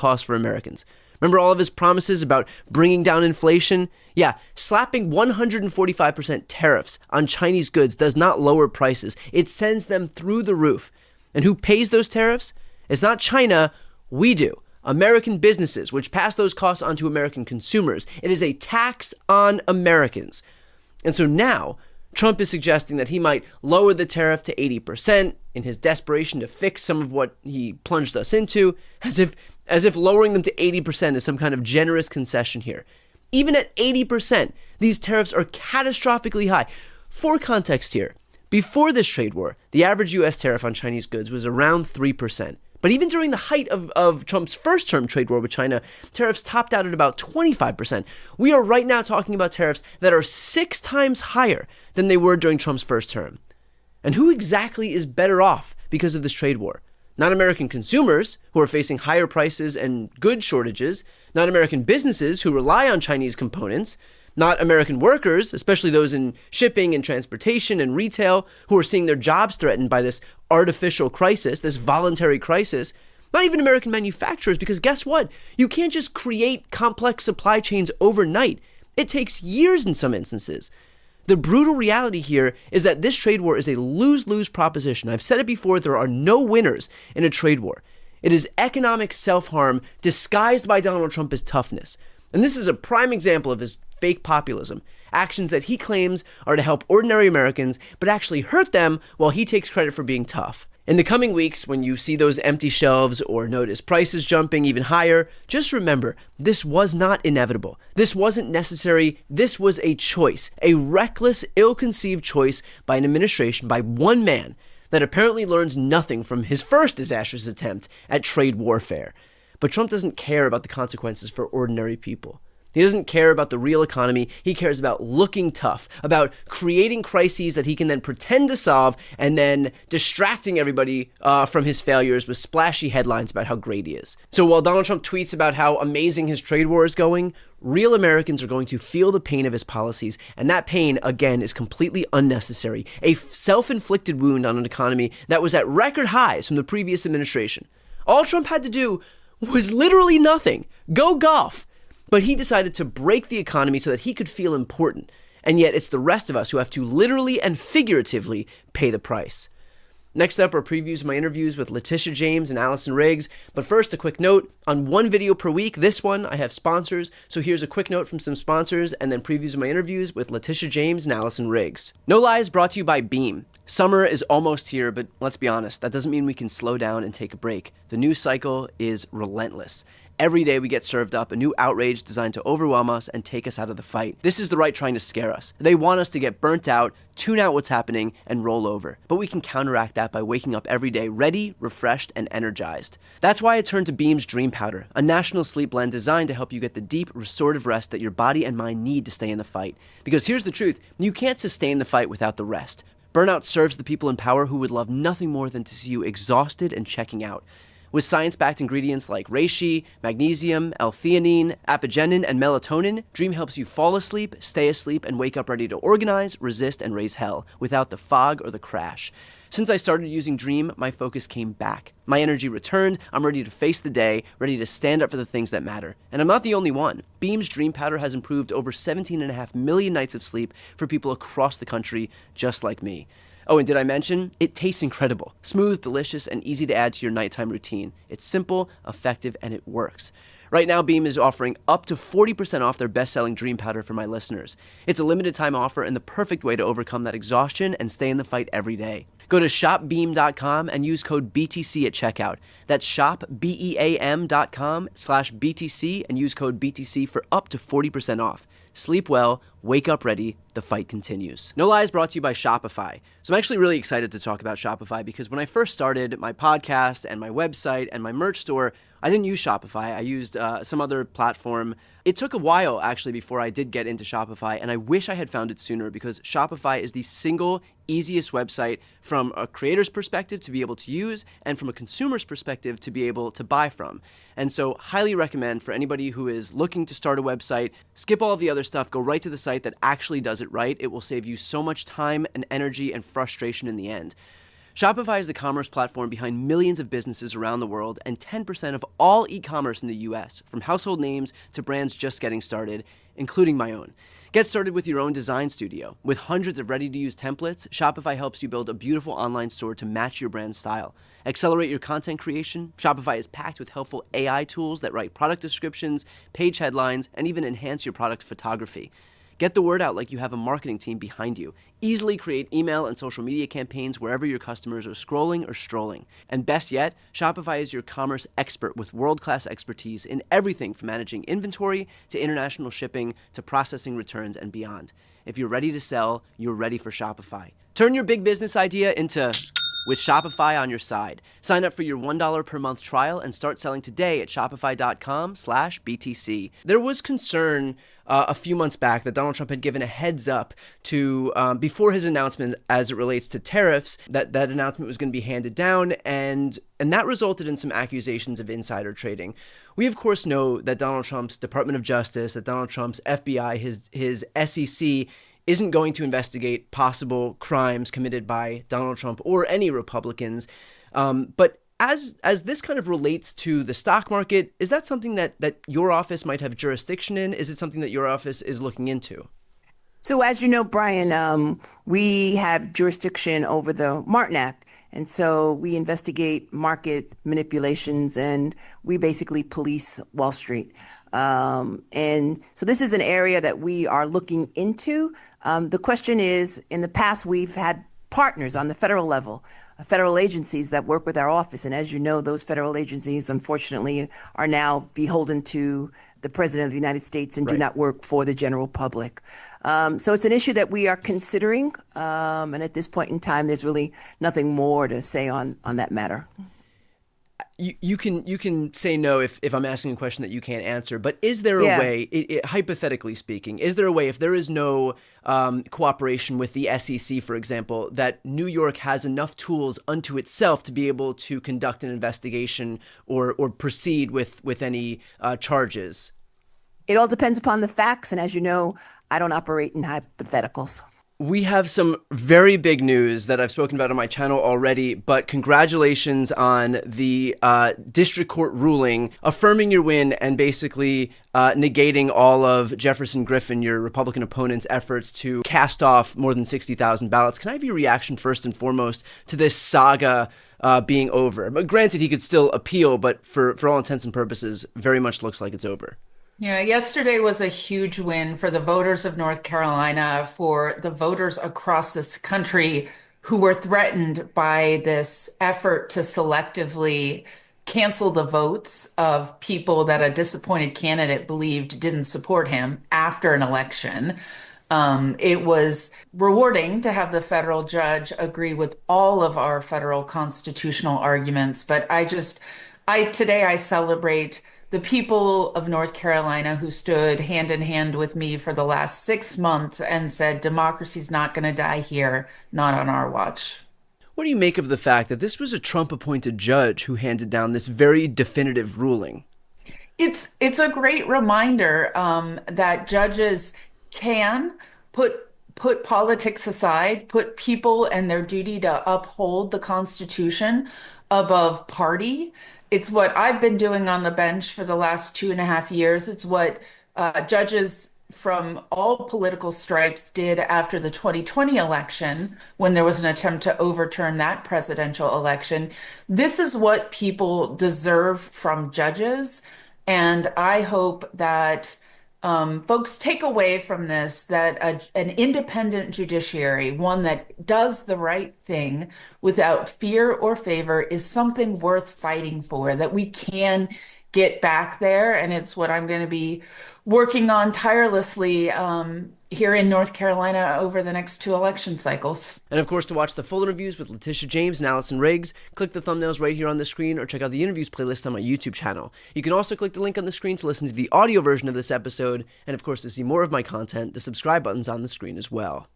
costs for Americans. Remember all of his promises about bringing down inflation? Yeah, slapping 145% tariffs on Chinese goods does not lower prices. It sends them through the roof. And who pays those tariffs? It's not China, we do. American businesses, which pass those costs on to American consumers. It is a tax on Americans. And so now, Trump is suggesting that he might lower the tariff to 80% in his desperation to fix some of what he plunged us into, as if lowering them to 80% is some kind of generous concession here. Even at 80%, these tariffs are catastrophically high. For context here, before this trade war, the average U.S. tariff on Chinese goods was around 3%. But even during the height of Trump's first-term trade war with China, tariffs topped out at about 25%. We are right now talking about tariffs that are 6 times higher than they were during Trump's first term. And who exactly is better off because of this trade war? Not American consumers, who are facing higher prices and goods shortages, not American businesses who rely on Chinese components, not American workers, especially those in shipping and transportation and retail, who are seeing their jobs threatened by this artificial crisis, this voluntary crisis. Not even American manufacturers, because guess what? You can't just create complex supply chains overnight. It takes years in some instances. The brutal reality here is that this trade war is a lose-lose proposition. I've said it before, there are no winners in a trade war. It is economic self-harm disguised by Donald Trump as toughness. And this is a prime example of his fake populism, actions that he claims are to help ordinary Americans, but actually hurt them while he takes credit for being tough. In the coming weeks, when you see those empty shelves or notice prices jumping even higher, just remember, this was not inevitable. This wasn't necessary. This was a choice, a reckless, ill-conceived choice by an administration, by one man, that apparently learns nothing from his first disastrous attempt at trade warfare. But Trump doesn't care about the consequences for ordinary people. He doesn't care about the real economy. He cares about looking tough, about creating crises that he can then pretend to solve, and then distracting everybody from his failures with splashy headlines about how great he is. So while Donald Trump tweets about how amazing his trade war is going, real Americans are going to feel the pain of his policies, and that pain, again, is completely unnecessary. A self-inflicted wound on an economy that was at record highs from the previous administration. All Trump had to do was literally nothing. Go golf. But he decided to break the economy so that he could feel important. And yet it's the rest of us who have to literally and figuratively pay the price. Next up are previews of my interviews with Letitia James and Allison Riggs. But first, a quick note. On one video per week, this one, I have sponsors. So here's a quick note from some sponsors and then previews of my interviews with Letitia James and Allison Riggs. No Lies brought to you by Beam. Summer is almost here, but let's be honest, that doesn't mean we can slow down and take a break. The news cycle is relentless. Every day we get served up a new outrage designed to overwhelm us and take us out of the fight. This is the right trying to scare us. They want us to get burnt out, tune out what's happening, and roll over. But we can counteract that by waking up every day ready, refreshed, and energized. That's why I turned to Beam's Dream Powder, a national sleep blend designed to help you get the deep, restorative rest that your body and mind need to stay in the fight. Because here's the truth, you can't sustain the fight without the rest. Burnout serves the people in power who would love nothing more than to see you exhausted and checking out. With science-backed ingredients like reishi, magnesium, L-theanine, apigenin, and melatonin, Dream helps you fall asleep, stay asleep, and wake up ready to organize, resist, and raise hell without the fog or the crash. Since I started using Dream, my focus came back. My energy returned, I'm ready to face the day, ready to stand up for the things that matter. And I'm not the only one. Beam's Dream Powder has improved over 17.5 million nights of sleep for people across the country just like me. Oh, and did I mention? It tastes incredible. Smooth, delicious, and easy to add to your nighttime routine. It's simple, effective, and it works. Right now, Beam is offering up to 40% off their best-selling Dream Powder for my listeners. It's a limited-time offer and the perfect way to overcome that exhaustion and stay in the fight every day. Go to shopbeam.com and use code BTC at checkout. That's shopbeam.com/BTC and use code BTC for up to 40% off. Sleep well, wake up ready, the fight continues. No Lies brought to you by Shopify. So I'm actually really excited to talk about Shopify because when I first started my podcast and my website and my merch store, I didn't use Shopify. I used some other platform. It took a while actually before I did get into Shopify, and I wish I had found it sooner because Shopify is the single easiest website from a creator's perspective to be able to use and from a consumer's perspective to be able to buy from. And so highly recommend for anybody who is looking to start a website, skip all of the other stuff, go right to the site that actually does it right. It will save you so much time and energy and frustration in the end. Shopify is the commerce platform behind millions of businesses around the world and 10% of all e-commerce in the US, from household names to brands just getting started, including my own. Get started with your own design studio. With hundreds of ready-to-use templates, Shopify helps you build a beautiful online store to match your brand style. Accelerate your content creation. Shopify is packed with helpful AI tools that write product descriptions, page headlines, and even enhance your product photography. Get the word out like you have a marketing team behind you. Easily create email and social media campaigns wherever your customers are scrolling or strolling. And best yet, Shopify is your commerce expert with world-class expertise in everything from managing inventory to international shipping to processing returns and beyond. If you're ready to sell, you're ready for Shopify. Turn your big business idea into with Shopify on your side. Sign up for your $1 per month trial and start selling today at shopify.com/BTC. There was concern a few months back that Donald Trump had given a heads up to, before his announcement as it relates to tariffs, that announcement was going to be handed down, and that resulted in some accusations of insider trading. We, of course, know that Donald Trump's Department of Justice, that Donald Trump's FBI, his SEC, isn't going to investigate possible crimes committed by Donald Trump or any Republicans. But as this kind of relates to the stock market, is that something that your office might have jurisdiction in? Is it something that your office is looking into? So as you know, Brian, we have jurisdiction over the Martin Act. And so we investigate market manipulations and we basically police Wall Street. And so this is an area that we are looking into. The question is, in the past, we've had partners on the federal level, federal agencies that work with our office. And as you know, those federal agencies, unfortunately, are now beholden to the President of the United States and do not work for the general public. So it's an issue that we are considering. And at this point in time, there's really nothing more to say on that matter. You can say no if I'm asking a question that you can't answer, but is there a way, hypothetically speaking, is there a way, if there is no cooperation with the SEC, for example, that New York has enough tools unto itself to be able to conduct an investigation or proceed with any charges? It all depends upon the facts. And as you know, I don't operate in hypotheticals. We have some very big news that I've spoken about on my channel already, but congratulations on the district court ruling affirming your win and basically negating all of Jefferson Griffin, your Republican opponent's efforts to cast off more than 60,000 ballots. Can I have your reaction first and foremost to this saga being over? But granted, he could still appeal, but for all intents and purposes, very much looks like it's over. Yeah, yesterday was a huge win for the voters of North Carolina, for the voters across this country who were threatened by this effort to selectively cancel the votes of people that a disappointed candidate believed didn't support him after an election. It was rewarding to have the federal judge agree with all of our federal constitutional arguments, but today I celebrate the people of North Carolina who stood hand in hand with me for the last 6 months and said, democracy's not going to die here, not on our watch. What do you make of the fact that this was a Trump-appointed judge who handed down this very definitive ruling? It's a great reminder that judges can put politics aside, put people and their duty to uphold the Constitution above party. It's what I've been doing on the bench for the last 2.5 years. It's what judges from all political stripes did after the 2020 election, when there was an attempt to overturn that presidential election. This is what people deserve from judges. And I hope that folks take away from this that an independent judiciary, one that does the right thing without fear or favor, is something worth fighting for, that we can get back there. And it's what I'm going to be working on tirelessly here in North Carolina over the next 2 election cycles. And of course, to watch the full interviews with Letitia James and Allison Riggs, click the thumbnails right here on the screen or check out the interviews playlist on my YouTube channel. You can also click the link on the screen to listen to the audio version of this episode, and of course, to see more of my content, the subscribe button's on the screen as well.